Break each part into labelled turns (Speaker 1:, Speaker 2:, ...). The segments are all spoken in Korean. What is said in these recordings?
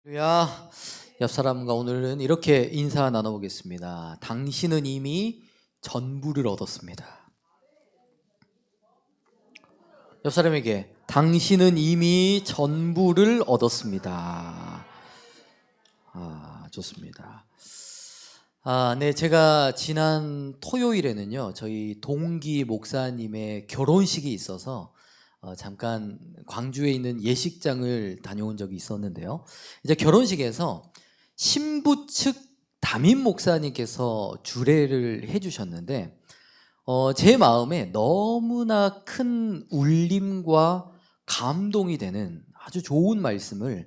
Speaker 1: 할렐루야. 옆 사람과 오늘은 이렇게 인사 나눠보겠습니다. 당신은 이미 전부를 얻었습니다. 옆 사람에게 당신은 이미 전부를 얻었습니다. 좋습니다. 네, 제가 지난 토요일에는요, 저희 동기 목사님의 결혼식이 있어서 잠깐 광주에 있는 예식장을 다녀온 적이 있었는데요. 이제 결혼식에서 신부 측 담임 목사님께서 주례를 해주셨는데, 제 마음에 너무나 큰 울림과 감동이 되는 아주 좋은 말씀을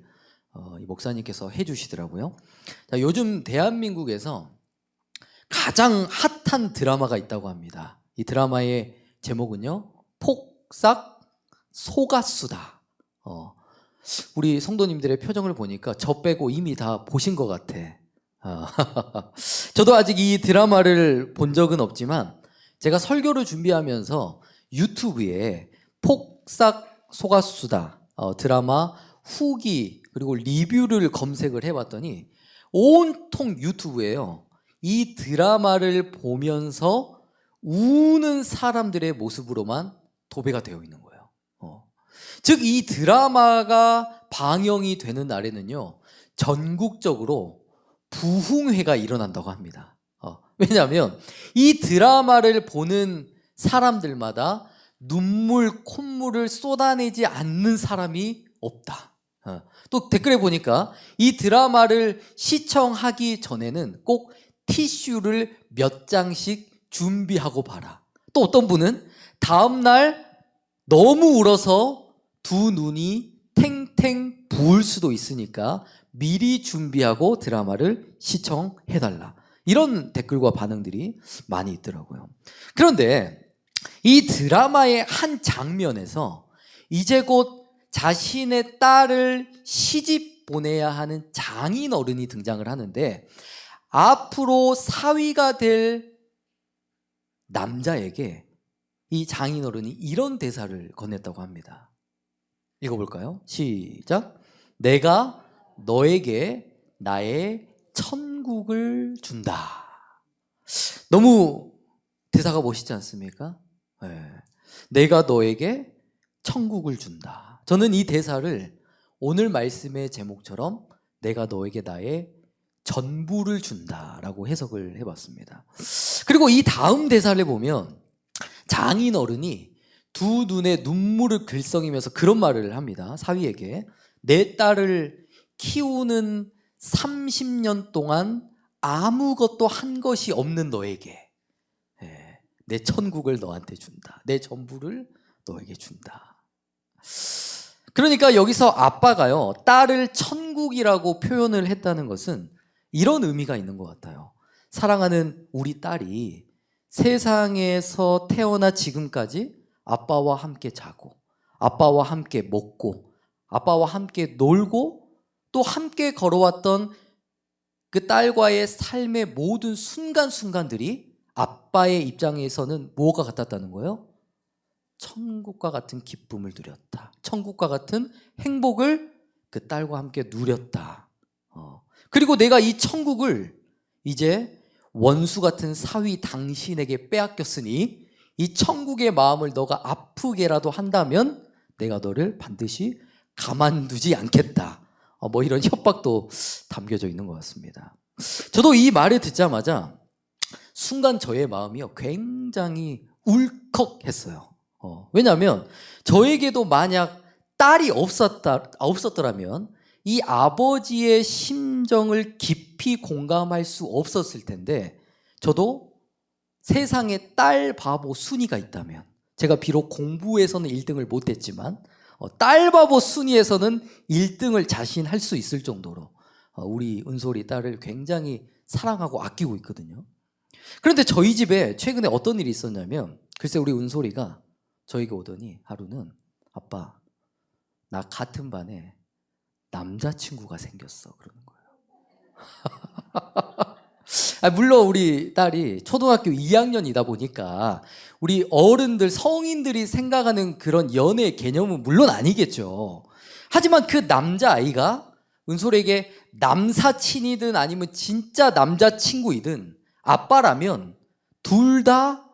Speaker 1: 이 목사님께서 해주시더라고요. 자, 요즘 대한민국에서 가장 핫한 드라마가 있다고 합니다. 이 드라마의 제목은요, 폭삭 소가수다. 우리 성도님들의 표정을 보니까 저 빼고 이미 다 보신 것 같아. 저도 아직 이 드라마를 본 적은 없지만 제가 설교를 준비하면서 유튜브에 폭삭 소가수다 드라마 후기 그리고 리뷰를 검색을 해봤더니 온통 유튜브에요, 이 드라마를 보면서 우는 사람들의 모습으로만 도배가 되어 있는 거예요. 즉 이 드라마가 방영이 되는 날에는요, 전국적으로 부흥회가 일어난다고 합니다. 왜냐하면 이 드라마를 보는 사람들마다 눈물, 콧물을 쏟아내지 않는 사람이 없다. 또 댓글에 보니까 이 드라마를 시청하기 전에는 꼭 티슈를 몇 장씩 준비하고 봐라. 또 어떤 분은 다음날 너무 울어서 두 눈이 탱탱 부을 수도 있으니까 미리 준비하고 드라마를 시청해달라. 이런 댓글과 반응들이 많이 있더라고요. 그런데 이 드라마의 한 장면에서 이제 곧 자신의 딸을 시집 보내야 하는 장인 어른이 등장을 하는데, 앞으로 사위가 될 남자에게 이 장인 어른이 이런 대사를 건넸다고 합니다. 읽어볼까요? 시작. 내가 너에게 나의 천국을 준다. 너무 대사가 멋있지 않습니까? 네. 내가 너에게 천국을 준다. 저는 이 대사를 오늘 말씀의 제목처럼 내가 너에게 나의 전부를 준다라고 해석을 해봤습니다. 그리고 이 다음 대사를 보면 장인 어른이 두 눈에 눈물을 글썽이면서 그런 말을 합니다. 사위에게 내 딸을 키우는 30년 동안 아무것도 한 것이 없는 너에게 내 천국을 너한테 준다. 내 전부를 너에게 준다. 그러니까 여기서 아빠가요, 딸을 천국이라고 표현을 했다는 것은 이런 의미가 있는 것 같아요. 사랑하는 우리 딸이 세상에서 태어나 지금까지 아빠와 함께 자고, 아빠와 함께 먹고, 아빠와 함께 놀고, 또 함께 걸어왔던 그 딸과의 삶의 모든 순간순간들이 아빠의 입장에서는 뭐가 같았다는 거예요? 천국과 같은 기쁨을 누렸다. 천국과 같은 행복을 그 딸과 함께 누렸다. 그리고 내가 이 천국을 이제 원수 같은 사위 당신에게 빼앗겼으니 이 천국의 마음을 너가 아프게라도 한다면 내가 너를 반드시 가만두지 않겠다. 뭐 이런 협박도 담겨져 있는 것 같습니다. 저도 이 말을 듣자마자 순간 저의 마음이요, 굉장히 울컥했어요. 왜냐하면 저에게도 만약 딸이 없었더라면 이 아버지의 심정을 깊이 공감할 수 없었을 텐데, 저도 세상에 딸 바보 순이가 있다면, 제가 비록 공부에서는 1등을 못했지만 딸 바보 순위에서는 1등을 자신할 수 있을 정도로 우리 은솔이 딸을 굉장히 사랑하고 아끼고 있거든요. 그런데 저희 집에 최근에 어떤 일이 있었냐면, 글쎄 우리 은솔이가 저에게 오더니 하루는 아빠, 나 같은 반에 남자친구가 생겼어 그러는 거예요. 물론 우리 딸이 초등학교 2학년이다 보니까 우리 어른들, 성인들이 생각하는 그런 연애 개념은 물론 아니겠죠. 하지만 그 남자아이가 은솔에게 남사친이든 아니면 진짜 남자친구이든 아빠라면 둘 다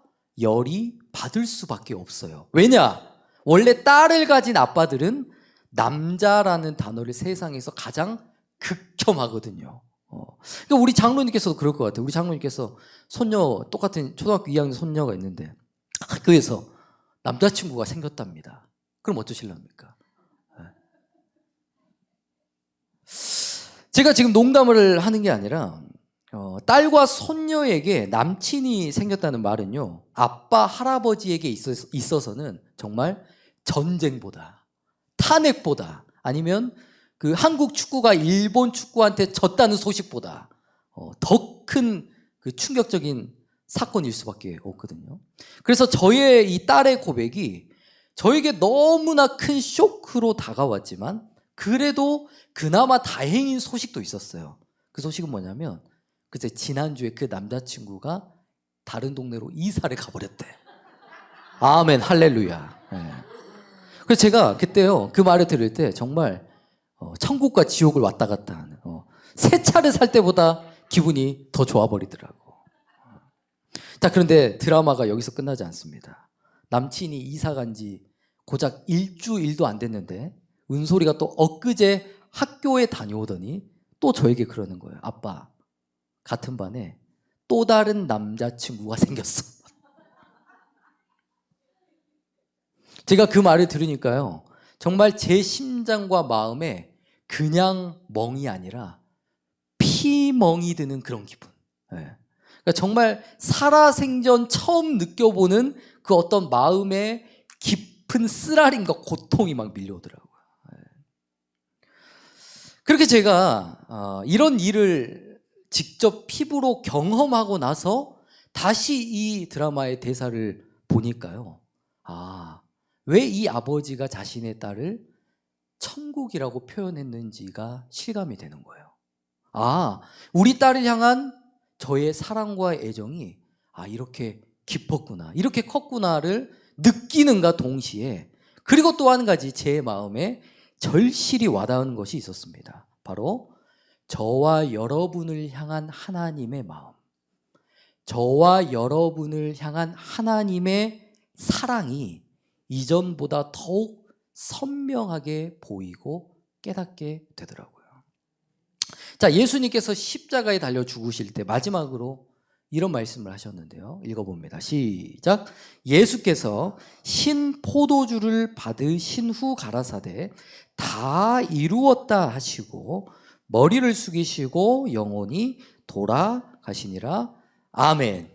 Speaker 1: 열이 받을 수밖에 없어요. 왜냐? 원래 딸을 가진 아빠들은 남자라는 단어를 세상에서 가장 극혐하거든요. 그러니까 우리 장로님께서도 그럴 것 같아요. 우리 장로님께서 손녀, 똑같은 초등학교 2학년 손녀가 있는데 학교에서 남자친구가 생겼답니다. 그럼 어떠실랍니까? 제가 지금 농담을 하는 게 아니라 딸과 손녀에게 남친이 생겼다는 말은요, 아빠, 할아버지에게 있어서는 정말 전쟁보다, 탄핵보다, 아니면 그 한국 축구가 일본 축구한테 졌다는 소식보다 더 큰 그 충격적인 사건일 수밖에 없거든요. 그래서 저의 이 딸의 고백이 저에게 너무나 큰 쇼크로 다가왔지만 그래도 그나마 다행인 소식도 있었어요. 그 소식은 뭐냐면 그때 지난주에 그 남자친구가 다른 동네로 이사를 가버렸대. 아멘, 할렐루야. 네. 그래서 제가 그때요, 그 말을 들을 때 정말 천국과 지옥을 왔다 갔다 하는, 새 차를 살 때보다 기분이 더 좋아버리더라고. 자, 그런데 드라마가 여기서 끝나지 않습니다. 남친이 이사 간 지 고작 일주일도 안 됐는데 은솔이가 또 엊그제 학교에 다녀오더니 또 저에게 그러는 거예요. 아빠, 같은 반에 또 다른 남자친구가 생겼어. 제가 그 말을 들으니까요, 정말 제 심장과 마음에 그냥 멍이 아니라 피멍이 드는 그런 기분. 네. 그러니까 정말 살아생전 처음 느껴보는 그 어떤 마음의 깊은 쓰라림과 고통이 막 밀려오더라고요. 네. 그렇게 제가 이런 일을 직접 피부로 경험하고 나서 다시 이 드라마의 대사를 보니까요, 왜 이 아버지가 자신의 딸을 천국이라고 표현했는지가 실감이 되는 거예요. 우리 딸을 향한 저의 사랑과 애정이 이렇게 깊었구나, 이렇게 컸구나를 느끼는가 동시에, 그리고 또 한 가지 제 마음에 절실히 와닿은 것이 있었습니다. 바로 저와 여러분을 향한 하나님의 마음, 저와 여러분을 향한 하나님의 사랑이 이전보다 더욱 선명하게 보이고 깨닫게 되더라고요. 자, 예수님께서 십자가에 달려 죽으실 때 마지막으로 이런 말씀을 하셨는데요. 읽어봅니다. 시작. 예수께서 신 포도주를 받으신 후 가라사대 다 이루었다 하시고 머리를 숙이시고 영원히 돌아가시니라. 아멘.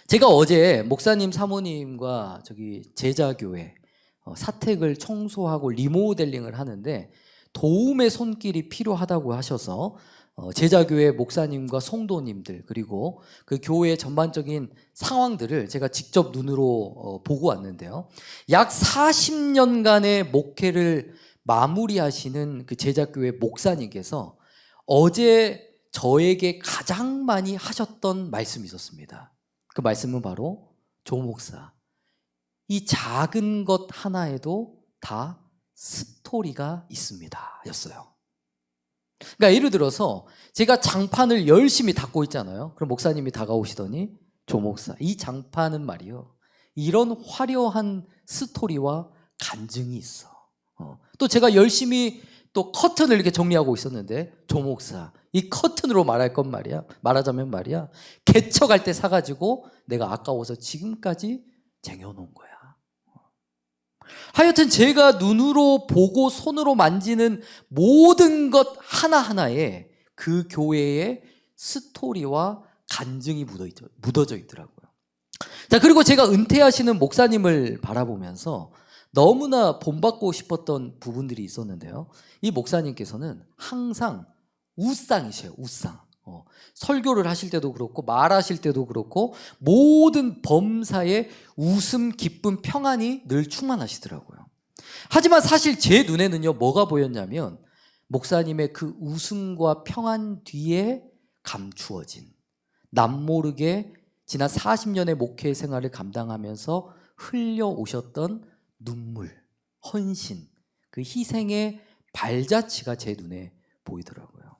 Speaker 1: 제가 어제 목사님 사모님과 저기 제자교회 사택을 청소하고 리모델링을 하는데 도움의 손길이 필요하다고 하셔서 제자교회 목사님과 성도님들 그리고 그 교회의 전반적인 상황들을 제가 직접 눈으로 보고 왔는데요. 약 40년간의 목회를 마무리하시는 그 제자교회 목사님께서 어제 저에게 가장 많이 하셨던 말씀이 있었습니다. 그 말씀은 바로 조 목사, 이 작은 것 하나에도 다 스토리가 있습니다 였어요. 그러니까 예를 들어서 제가 장판을 열심히 닦고 있잖아요. 그럼 목사님이 다가오시더니 조 목사, 이 장판은 말이요, 이런 화려한 스토리와 간증이 있어. 또 제가 열심히 또 커튼을 이렇게 정리하고 있었는데 조 목사, 이 커튼으로 말하자면 말이야, 개척할 때 사가지고 내가 아까워서 지금까지 쟁여놓은 거야. 하여튼 제가 눈으로 보고 손으로 만지는 모든 것 하나하나에 그 교회의 스토리와 간증이 묻어져 있더라고요. 자, 그리고 제가 은퇴하시는 목사님을 바라보면서 너무나 본받고 싶었던 부분들이 있었는데요. 이 목사님께서는 항상 우상이세요. 우상. 설교를 하실 때도 그렇고 말하실 때도 그렇고 모든 범사에 웃음, 기쁨, 평안이 늘 충만하시더라고요. 하지만 사실 제 눈에는요, 뭐가 보였냐면 목사님의 그 웃음과 평안 뒤에 감추어진, 남모르게 지난 40년의 목회 생활을 감당하면서 흘려오셨던 눈물, 헌신, 그 희생의 발자취가 제 눈에 보이더라고요.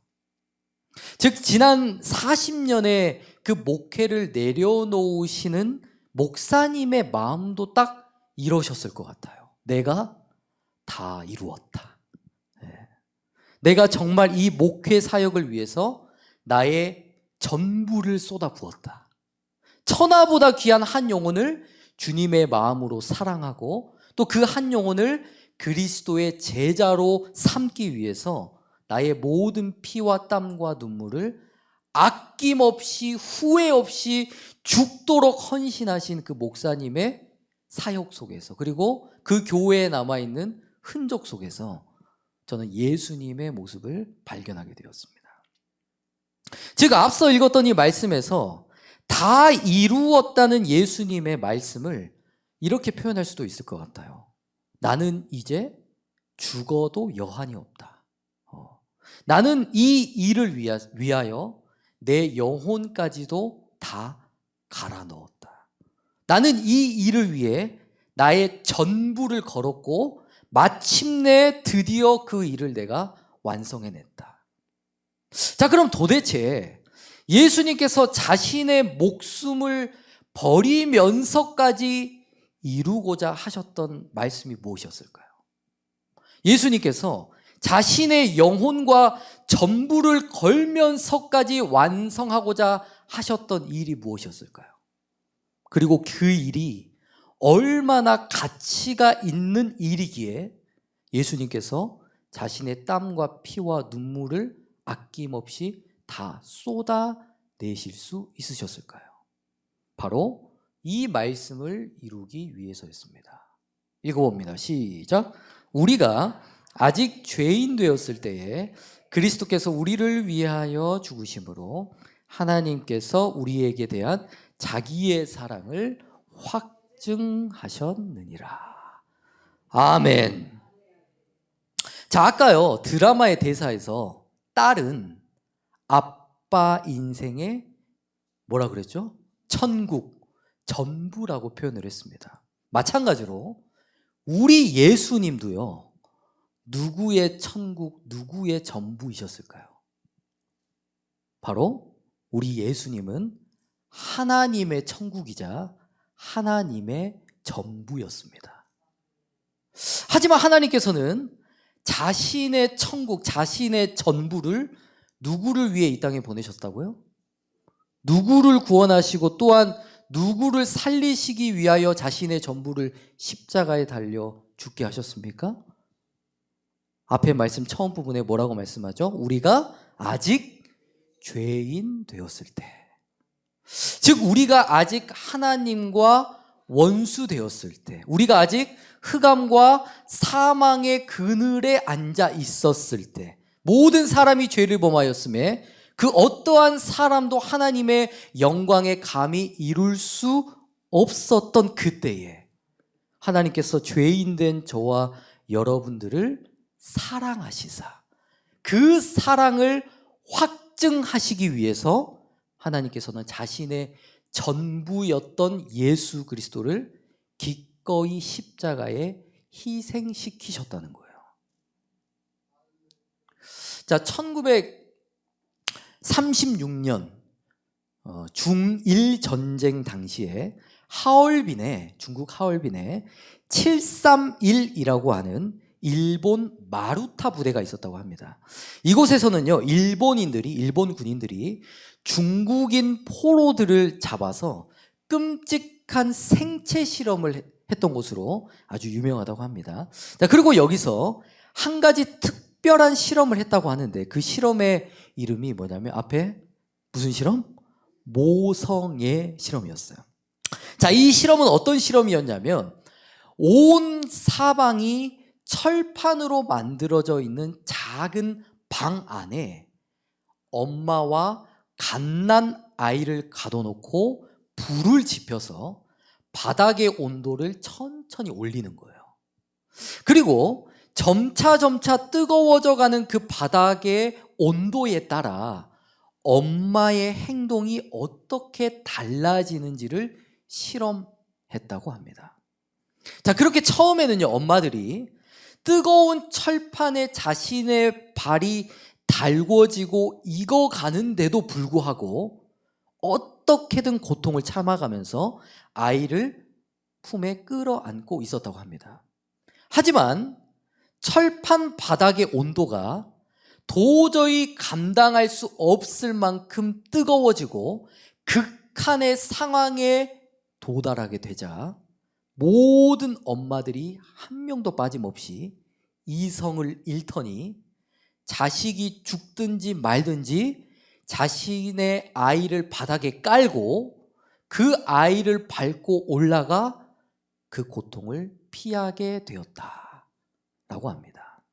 Speaker 1: 즉 지난 40년의 그 목회를 내려놓으시는 목사님의 마음도 딱 이러셨을 것 같아요. 내가 다 이루었다. 내가 정말 이 목회 사역을 위해서 나의 전부를 쏟아부었다. 천하보다 귀한 한 영혼을 주님의 마음으로 사랑하고 또 그 한 영혼을 그리스도의 제자로 삼기 위해서 나의 모든 피와 땀과 눈물을 아낌없이 후회 없이 죽도록 헌신하신 그 목사님의 사역 속에서, 그리고 그 교회에 남아있는 흔적 속에서 저는 예수님의 모습을 발견하게 되었습니다. 즉 앞서 읽었던 이 말씀에서 다 이루었다는 예수님의 말씀을 이렇게 표현할 수도 있을 것 같아요. 나는 이제 죽어도 여한이 없다. 나는 이 일을 위하여 내 영혼까지도 다 갈아 넣었다. 나는 이 일을 위해 나의 전부를 걸었고 마침내 드디어 그 일을 내가 완성해냈다. 자, 그럼 도대체 예수님께서 자신의 목숨을 버리면서까지 이루고자 하셨던 말씀이 무엇이었을까요? 예수님께서 자신의 영혼과 전부를 걸면서까지 완성하고자 하셨던 일이 무엇이었을까요? 그리고 그 일이 얼마나 가치가 있는 일이기에 예수님께서 자신의 땀과 피와 눈물을 아낌없이 다 쏟아내실 수 있으셨을까요? 바로 이 말씀을 이루기 위해서였습니다. 읽어봅니다. 시작. 우리가 아직 죄인 되었을 때에 그리스도께서 우리를 위하여 죽으심으로 하나님께서 우리에게 대한 자기의 사랑을 확증하셨느니라. 아멘. 자, 아까요 드라마의 대사에서 딸은 아빠 인생의 뭐라 그랬죠? 천국, 전부라고 표현을 했습니다. 마찬가지로 우리 예수님도요, 누구의 천국, 누구의 전부이셨을까요? 바로 우리 예수님은 하나님의 천국이자 하나님의 전부였습니다. 하지만 하나님께서는 자신의 천국, 자신의 전부를 누구를 위해 이 땅에 보내셨다고요? 누구를 구원하시고 또한 누구를 살리시기 위하여 자신의 전부를 십자가에 달려 죽게 하셨습니까? 앞에 말씀 처음 부분에 뭐라고 말씀하죠? 우리가 아직 죄인 되었을 때, 즉 우리가 아직 하나님과 원수 되었을 때, 우리가 아직 흑암과 사망의 그늘에 앉아 있었을 때, 모든 사람이 죄를 범하였음에 그 어떠한 사람도 하나님의 영광에 감히 이룰 수 없었던 그때에 하나님께서 죄인된 저와 여러분들을 사랑하시사 그 사랑을 확증하시기 위해서 하나님께서는 자신의 전부였던 예수 그리스도를 기꺼이 십자가에 희생시키셨다는 거예요. 자, 1936년 중일 전쟁 당시에 중국 하얼빈에 731이라고 하는 일본 마루타 부대가 있었다고 합니다. 이곳에서는요, 일본 군인들이 중국인 포로들을 잡아서 끔찍한 생체 실험을 했던 곳으로 아주 유명하다고 합니다. 자, 그리고 여기서 한 가지 특별한 실험을 했다고 하는데 그 실험의 이름이 뭐냐면 앞에 무슨 실험? 모성애 실험이었어요. 자, 이 실험은 어떤 실험이었냐면 온 사방이 철판으로 만들어져 있는 작은 방 안에 엄마와 갓난 아이를 가둬놓고 불을 지펴서 바닥의 온도를 천천히 올리는 거예요. 그리고 점차 뜨거워져 가는 그 바닥의 온도에 따라 엄마의 행동이 어떻게 달라지는지를 실험했다고 합니다. 자, 그렇게 처음에는요, 엄마들이 뜨거운 철판에 자신의 발이 달궈지고 익어가는데도 불구하고 어떻게든 고통을 참아가면서 아이를 품에 끌어안고 있었다고 합니다. 하지만 철판 바닥의 온도가 도저히 감당할 수 없을 만큼 뜨거워지고 극한의 상황에 도달하게 되자 모든 엄마들이 한 명도 빠짐없이 이성을 잃더니 자식이 죽든지 말든지 자신의 아이를 바닥에 깔고 그 아이를 밟고 올라가 그 고통을 피하게 되었다라고 합니다.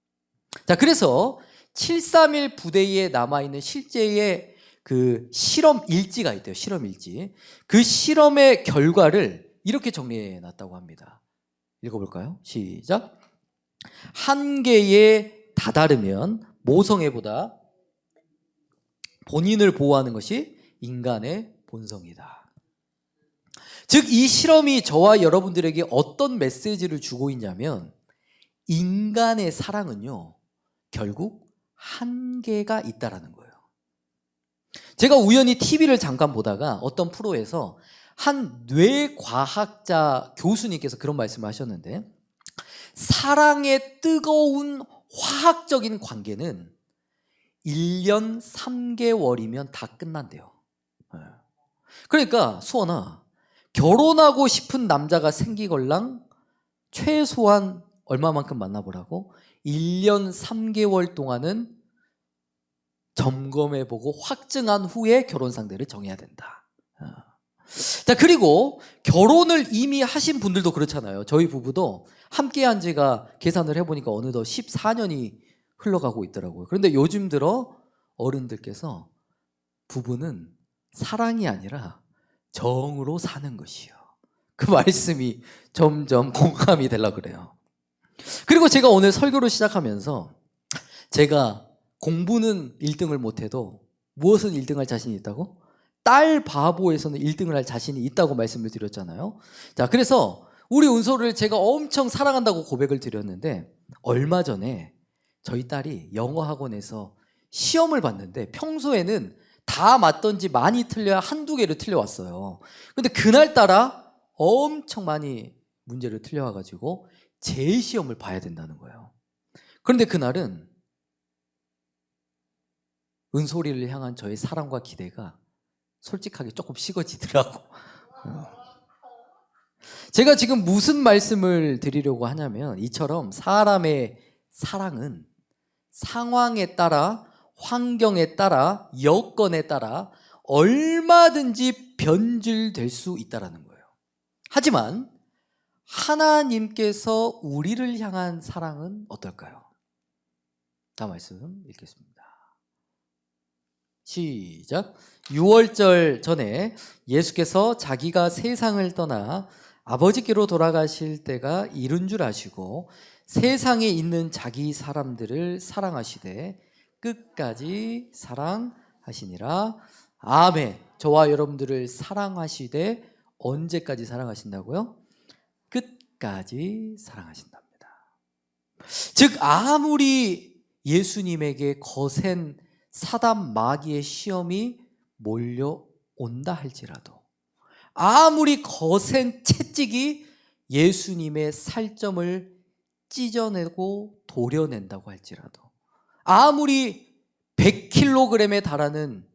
Speaker 1: 자, 그래서 731 부대에 남아있는 실제의 그 실험 일지가 있대요. 실험 일지. 그 실험의 결과를 이렇게 정리해 놨다고 합니다. 읽어볼까요? 시작. 한계에 다다르면 모성애보다 본인을 보호하는 것이 인간의 본성이다. 즉, 이 실험이 저와 여러분들에게 어떤 메시지를 주고 있냐면 인간의 사랑은요, 결국 한계가 있다라는 거예요. 제가 우연히 TV를 잠깐 보다가 어떤 프로에서 한 뇌과학자 교수님께서 그런 말씀을 하셨는데, 사랑의 뜨거운 화학적인 관계는 1년 3개월이면 다 끝난대요. 그러니까 수원아, 결혼하고 싶은 남자가 생기걸랑 최소한 얼마만큼 만나보라고? 1년 3개월 동안은 점검해보고 확증한 후에 결혼 상대를 정해야 된다. 자, 그리고 결혼을 이미 하신 분들도 그렇잖아요. 저희 부부도 함께 한 지가 계산을 해보니까 어느덧 14년이 흘러가고 있더라고요. 그런데 요즘 들어 어른들께서 부부는 사랑이 아니라 정으로 사는 것이요. 그 말씀이 점점 공감이 되려고 그래요. 그리고 제가 오늘 설교를 시작하면서 제가 공부는 1등을 못해도 무엇은 1등할 자신이 있다고? 딸 바보에서는 1등을 할 자신이 있다고 말씀을 드렸잖아요. 자, 그래서 우리 은솔을 제가 엄청 사랑한다고 고백을 드렸는데 얼마 전에 저희 딸이 영어 학원에서 시험을 봤는데 평소에는 다 맞던지 많이 틀려야 한두 개를 틀려왔어요. 근데 그날따라 엄청 많이 문제를 틀려와가지고 재시험을 봐야 된다는 거예요. 그런데 그날은 은솔이를 향한 저의 사랑과 기대가 솔직하게 조금 식어지더라고. 제가 지금 무슨 말씀을 드리려고 하냐면 이처럼 사람의 사랑은 상황에 따라, 환경에 따라, 여건에 따라 얼마든지 변질될 수 있다는 거예요. 하지만 하나님께서 우리를 향한 사랑은 어떨까요? 다음 말씀 읽겠습니다. 시작. 6월절 전에 예수께서 자기가 세상을 떠나 아버지께로 돌아가실 때가 이른 줄 아시고 세상에 있는 자기 사람들을 사랑하시되 끝까지 사랑하시니라. 아멘. 저와 여러분들을 사랑하시되 언제까지 사랑하신다고요? 끝까지 사랑하신답니다. 즉 아무리 예수님에게 거센 사단 마귀의 시험이 몰려온다 할지라도, 아무리 거센 채찍이 예수님의 살점을 찢어내고 도려낸다고 할지라도, 아무리 100kg에 달하는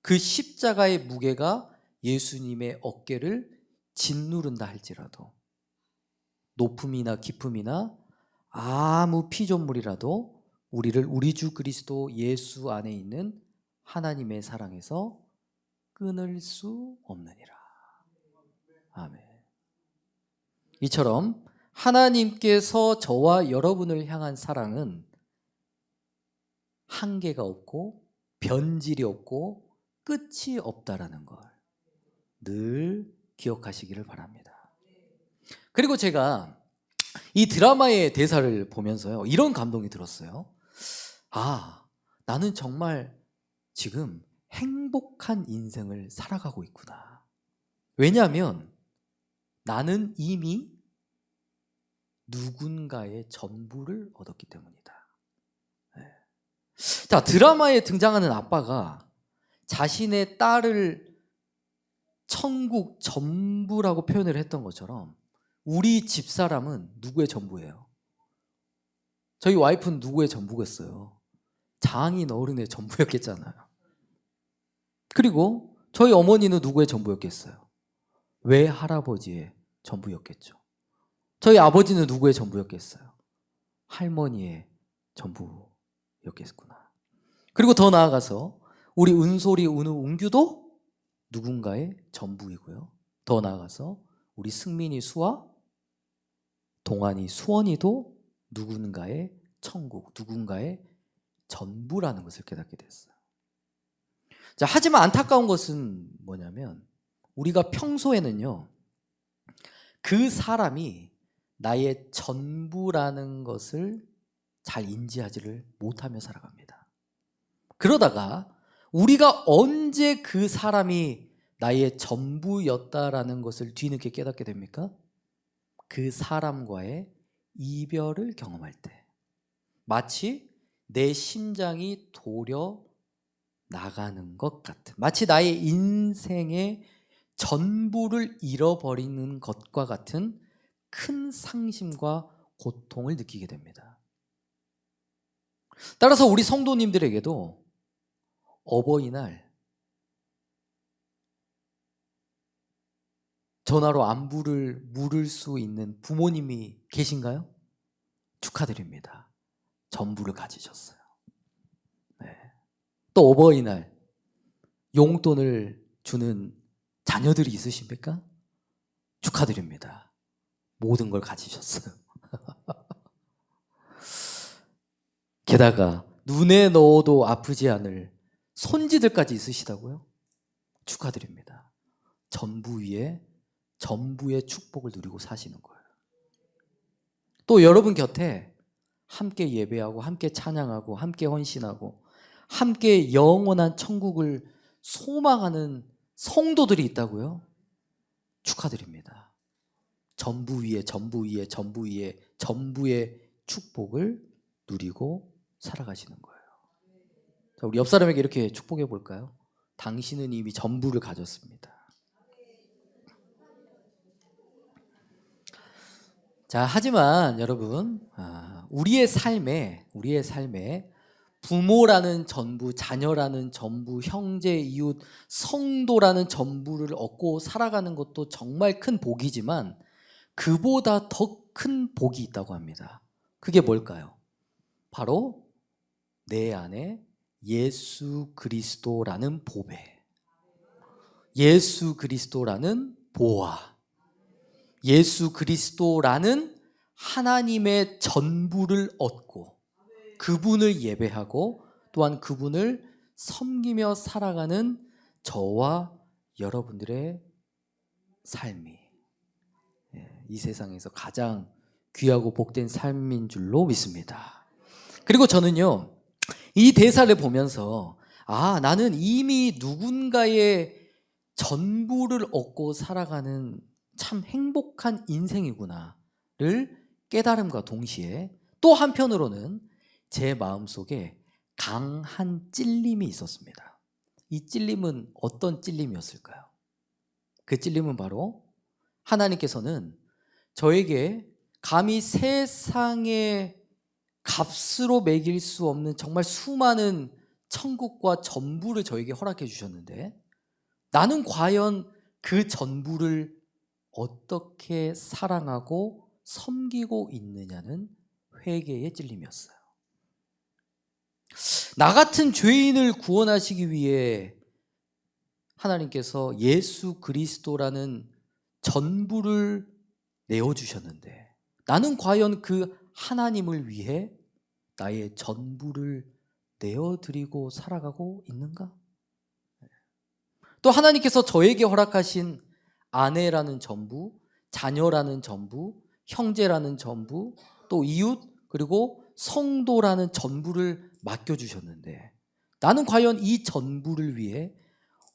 Speaker 1: 그 십자가의 무게가 예수님의 어깨를 짓누른다 할지라도, 높음이나 깊음이나 아무 피조물이라도 우리를 우리 주 그리스도 예수 안에 있는 하나님의 사랑에서 끊을 수 없느니라. 아멘. 이처럼 하나님께서 저와 여러분을 향한 사랑은 한계가 없고 변질이 없고 끝이 없다라는 걸 늘 기억하시기를 바랍니다. 그리고 제가 이 드라마의 대사를 보면서요, 이런 감동이 들었어요. 아, 나는 정말 지금 행복한 인생을 살아가고 있구나. 왜냐하면 나는 이미 누군가의 전부를 얻었기 때문이다. 자, 자, 드라마에 등장하는 아빠가 자신의 딸을 천국 전부라고 표현을 했던 것처럼 우리 집사람은 누구의 전부예요? 저희 와이프는 누구의 전부겠어요? 장인 어른의 전부였겠잖아요. 그리고 저희 어머니는 누구의 전부였겠어요? 외할아버지의 전부였겠죠. 저희 아버지는 누구의 전부였겠어요? 할머니의 전부였겠구나. 그리고 더 나아가서 우리 은솔이, 은우, 은규도 누군가의 전부이고요. 더 나아가서 우리 승민이, 수아, 동안이, 수원이도 누군가의 천국, 누군가의 전부라는 것을 깨닫게 됐어요. 자, 하지만 안타까운 것은 뭐냐면 우리가 평소에는요, 그 사람이 나의 전부라는 것을 잘 인지하지를 못하며 살아갑니다. 그러다가 우리가 언제 그 사람이 나의 전부였다라는 것을 뒤늦게 깨닫게 됩니까? 그 사람과의 이별을 경험할 때, 마치 내 심장이 도려 나가는 것 같은, 마치 나의 인생의 전부를 잃어버리는 것과 같은 큰 상심과 고통을 느끼게 됩니다. 따라서 우리 성도님들에게도 어버이날 전화로 안부를 물을 수 있는 부모님이 계신가요? 축하드립니다. 전부를 가지셨어요. 네. 또 어버이날 용돈을 주는 자녀들이 있으십니까? 축하드립니다. 모든 걸 가지셨어요. 게다가 눈에 넣어도 아프지 않을 손지들까지 있으시다고요? 축하드립니다. 전부 위에 전부의 축복을 누리고 사시는 거예요. 또 여러분 곁에 함께 예배하고 함께 찬양하고 함께 헌신하고 함께 영원한 천국을 소망하는 성도들이 있다고요? 축하드립니다. 전부 위에 전부 위에 전부 위에 전부의 축복을 누리고 살아가시는 거예요. 자, 우리 옆 사람에게 이렇게 축복해 볼까요? 당신은 이미 전부를 가졌습니다. 자, 하지만 여러분, 우리의 삶에 부모라는 전부, 자녀라는 전부, 형제, 이웃, 성도라는 전부를 얻고 살아가는 것도 정말 큰 복이지만 그보다 더 큰 복이 있다고 합니다. 그게 뭘까요? 바로 내 안에 예수 그리스도라는 보배, 예수 그리스도라는 보화, 예수 그리스도라는 하나님의 전부를 얻고 그분을 예배하고 또한 그분을 섬기며 살아가는 저와 여러분들의 삶이 이 세상에서 가장 귀하고 복된 삶인 줄로 믿습니다. 그리고 저는요, 이 대사를 보면서 나는 이미 누군가의 전부를 얻고 살아가는 참 행복한 인생이구나를 깨달음과 동시에 또 한편으로는 제 마음속에 강한 찔림이 있었습니다. 이 찔림은 어떤 찔림이었을까요? 그 찔림은 바로 하나님께서는 저에게 감히 세상의 값으로 매길 수 없는 정말 수많은 천국과 전부를 저에게 허락해 주셨는데 나는 과연 그 전부를 어떻게 사랑하고 섬기고 있느냐는 회개의 찔림이었어요. 나 같은 죄인을 구원하시기 위해 하나님께서 예수 그리스도라는 전부를 내어주셨는데 나는 과연 그 하나님을 위해 나의 전부를 내어드리고 살아가고 있는가? 또 하나님께서 저에게 허락하신 아내라는 전부, 자녀라는 전부, 형제라는 전부, 또 이웃 그리고 성도라는 전부를 맡겨주셨는데 나는 과연 이 전부를 위해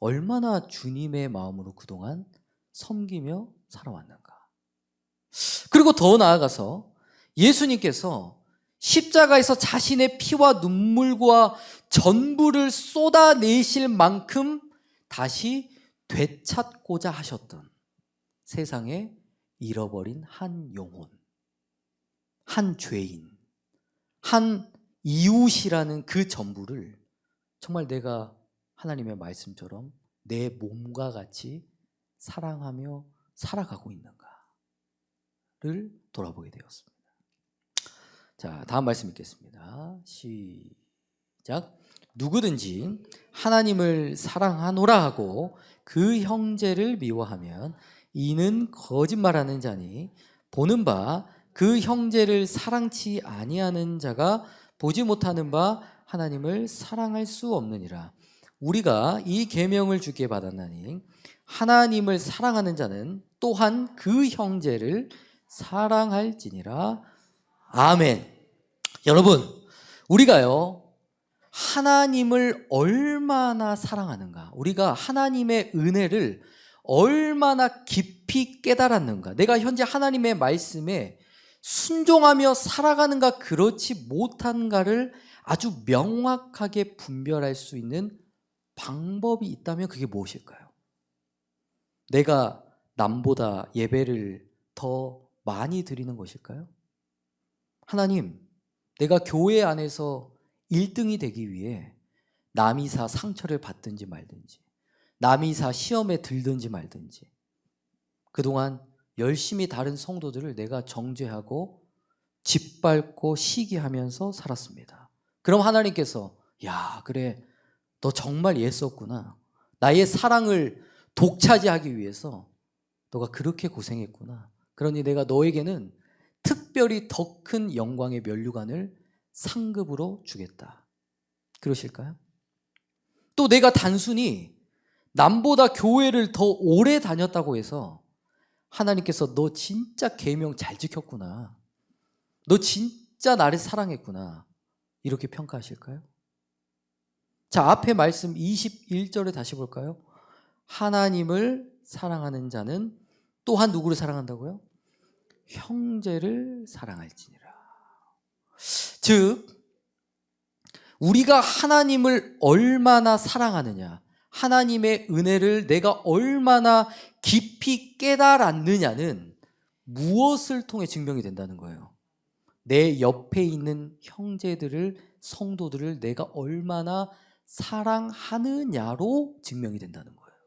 Speaker 1: 얼마나 주님의 마음으로 그동안 섬기며 살아왔는가? 그리고 더 나아가서 예수님께서 십자가에서 자신의 피와 눈물과 전부를 쏟아내실 만큼 다시 되찾고자 하셨던 세상에 잃어버린 한 영혼, 한 죄인, 한 이웃이라는 그 전부를 정말 내가 하나님의 말씀처럼 내 몸과 같이 사랑하며 살아가고 있는가를 돌아보게 되었습니다. 자, 다음 말씀 읽겠습니다. 시작. 누구든지 하나님을 사랑하노라 하고 그 형제를 미워하면 이는 거짓말하는 자니 보는 바 그 형제를 사랑치 아니하는 자가 보지 못하는 바 하나님을 사랑할 수 없느니라. 우리가 이 계명을 주께 받았나니 하나님을 사랑하는 자는 또한 그 형제를 사랑할지니라. 아멘. 여러분, 우리가요 하나님을 얼마나 사랑하는가, 우리가 하나님의 은혜를 얼마나 깊이 깨달았는가, 내가 현재 하나님의 말씀에 순종하며 살아가는가 그렇지 못한가를 아주 명확하게 분별할 수 있는 방법이 있다면 그게 무엇일까요? 내가 남보다 예배를 더 많이 드리는 것일까요? 하나님, 내가 교회 안에서 1등이 되기 위해 남이사 상처를 받든지 말든지, 남이사 시험에 들든지 말든지 그동안 열심히 다른 성도들을 내가 정죄하고 짓밟고 시기하면서 살았습니다. 그럼 하나님께서 야, 그래, 너 정말 애썼구나. 나의 사랑을 독차지하기 위해서 너가 그렇게 고생했구나. 그러니 내가 너에게는 특별히 더 큰 영광의 면류관을 상급으로 주겠다. 그러실까요? 또 내가 단순히 남보다 교회를 더 오래 다녔다고 해서 하나님께서 너 진짜 계명 잘 지켰구나, 너 진짜 나를 사랑했구나, 이렇게 평가하실까요? 자, 앞에 말씀 21절에 다시 볼까요? 하나님을 사랑하는 자는 또한 누구를 사랑한다고요? 형제를 사랑할지니라. 즉, 우리가 하나님을 얼마나 사랑하느냐, 하나님의 은혜를 내가 얼마나 깊이 깨달았느냐는 무엇을 통해 증명이 된다는 거예요? 내 옆에 있는 형제들을, 성도들을 내가 얼마나 사랑하느냐로 증명이 된다는 거예요.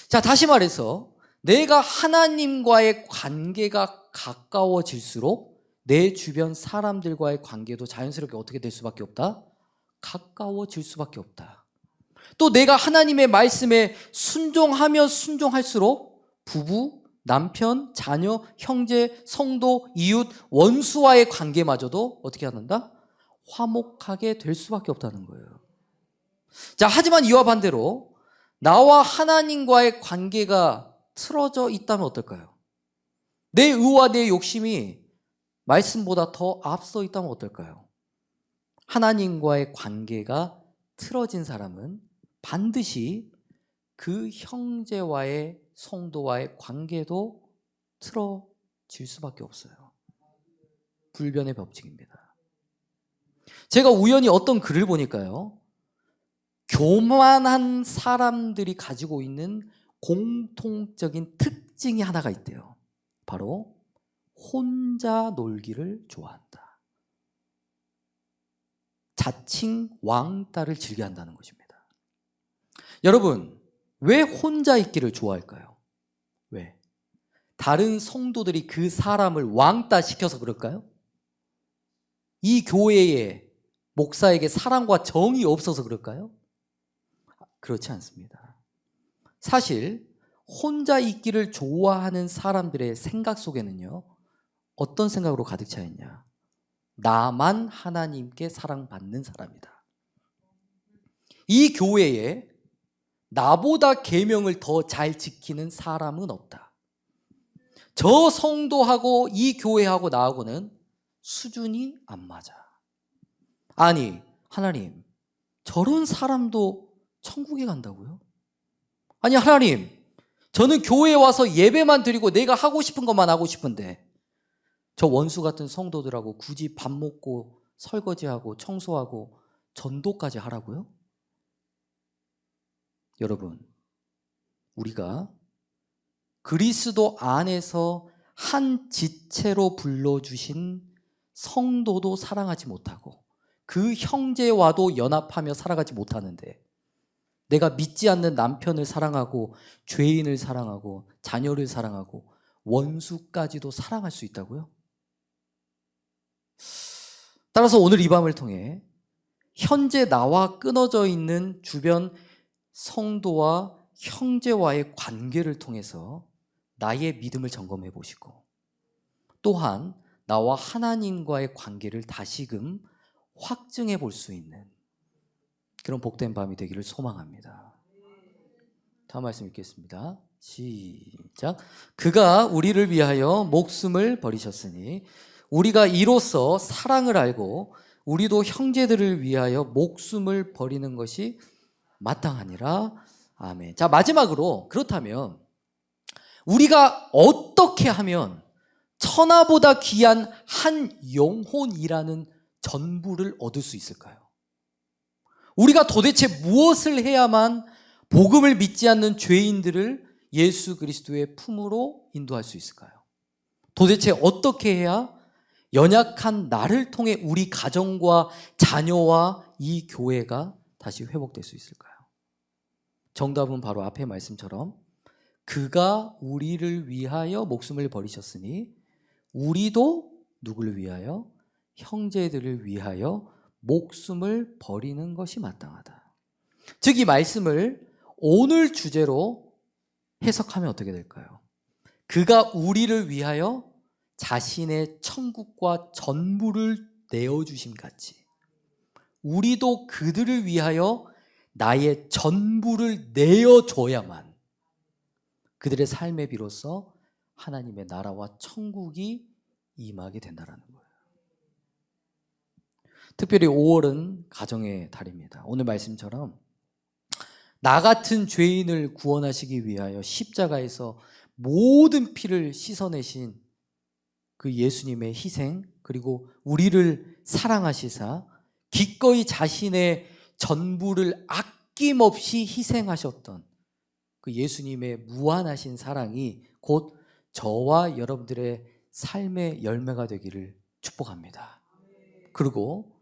Speaker 1: 자, 다시 말해서 내가 하나님과의 관계가 가까워질수록 내 주변 사람들과의 관계도 자연스럽게 어떻게 될 수밖에 없다? 가까워질 수밖에 없다. 또 내가 하나님의 말씀에 순종하며 순종할수록 부부, 남편, 자녀, 형제, 성도, 이웃, 원수와의 관계마저도 어떻게 한다? 화목하게 될 수밖에 없다는 거예요. 자, 하지만 이와 반대로 나와 하나님과의 관계가 틀어져 있다면 어떨까요? 내 의와 내 욕심이 말씀보다 더 앞서 있다면 어떨까요? 하나님과의 관계가 틀어진 사람은 반드시 그 형제와의, 성도와의 관계도 틀어질 수밖에 없어요. 불변의 법칙입니다. 제가 우연히 어떤 글을 보니까요, 교만한 사람들이 가지고 있는 공통적인 특징이 하나가 있대요. 바로 혼자 놀기를 좋아한다. 자칭 왕따를 즐겨한다는 것입니다. 여러분, 왜 혼자 있기를 좋아할까요? 왜? 다른 성도들이 그 사람을 왕따 시켜서 그럴까요? 이 교회에, 목사에게 사랑과 정이 없어서 그럴까요? 그렇지 않습니다. 사실 혼자 있기를 좋아하는 사람들의 생각 속에는요, 어떤 생각으로 가득 차 있냐? 나만 하나님께 사랑받는 사람이다. 이 교회에 나보다 계명을 더 잘 지키는 사람은 없다. 저 성도하고 이 교회하고 나하고는 수준이 안 맞아. 아니, 하나님, 저런 사람도 천국에 간다고요? 아니, 하나님, 저는 교회에 와서 예배만 드리고 내가 하고 싶은 것만 하고 싶은데 저 원수 같은 성도들하고 굳이 밥 먹고 설거지하고 청소하고 전도까지 하라고요? 여러분, 우리가 그리스도 안에서 한 지체로 불러주신 성도도 사랑하지 못하고 그 형제와도 연합하며 살아가지 못하는데 내가 믿지 않는 남편을 사랑하고 죄인을 사랑하고 자녀를 사랑하고 원수까지도 사랑할 수 있다고요? 따라서 오늘 이 밤을 통해 현재 나와 끊어져 있는 주변 성도와 형제와의 관계를 통해서 나의 믿음을 점검해 보시고 또한 나와 하나님과의 관계를 다시금 확증해 볼 수 있는 그런 복된 밤이 되기를 소망합니다. 다음 말씀 읽겠습니다. 시작. 그가 우리를 위하여 목숨을 버리셨으니 우리가 이로써 사랑을 알고 우리도 형제들을 위하여 목숨을 버리는 것이 마땅하니라. 아멘. 자, 마지막으로 그렇다면 우리가 어떻게 하면 천하보다 귀한 한 영혼이라는 전부를 얻을 수 있을까요? 우리가 도대체 무엇을 해야만 복음을 믿지 않는 죄인들을 예수 그리스도의 품으로 인도할 수 있을까요? 도대체 어떻게 해야 연약한 나를 통해 우리 가정과 자녀와 이 교회가 다시 회복될 수 있을까요? 정답은 바로 앞의 말씀처럼 그가 우리를 위하여 목숨을 버리셨으니 우리도 누구를 위하여? 형제들을 위하여 목숨을 버리는 것이 마땅하다. 즉 이 말씀을 오늘 주제로 해석하면 어떻게 될까요? 그가 우리를 위하여 자신의 천국과 전부를 내어주심 같이 우리도 그들을 위하여 나의 전부를 내어줘야만 그들의 삶에 비로소 하나님의 나라와 천국이 임하게 된다는 거예요. 특별히 5월은 가정의 달입니다. 오늘 말씀처럼 나 같은 죄인을 구원하시기 위하여 십자가에서 모든 피를 씻어내신 그 예수님의 희생 그리고 우리를 사랑하시사 기꺼이 자신의 전부를 아낌없이 희생하셨던 그 예수님의 무한하신 사랑이 곧 저와 여러분들의 삶의 열매가 되기를 축복합니다. 그리고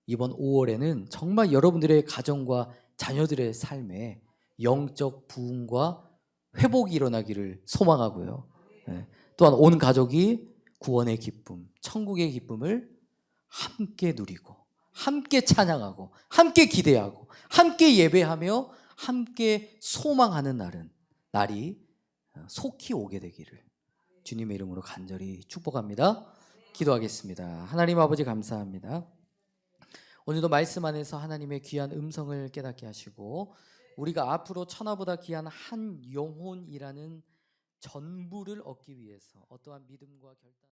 Speaker 1: 이번 5월에는 정말 여러분들의 가정과 자녀들의 삶에 영적 부흥과 회복이 일어나기를 소망하고요. 또한 온 가족이 구원의 기쁨, 천국의 기쁨을 함께 누리고 함께 찬양하고 함께 기대하고 함께 예배하며 함께 소망하는 날이 속히 오게 되기를 주님의 이름으로 간절히 축복합니다. 기도하겠습니다. 하나님 아버지 감사합니다. 오늘도 말씀 안에서 하나님의 귀한 음성을 깨닫게 하시고 우리가 앞으로 천하보다 귀한 한 영혼이라는 전부를 얻기 위해서 어떠한 믿음과 결단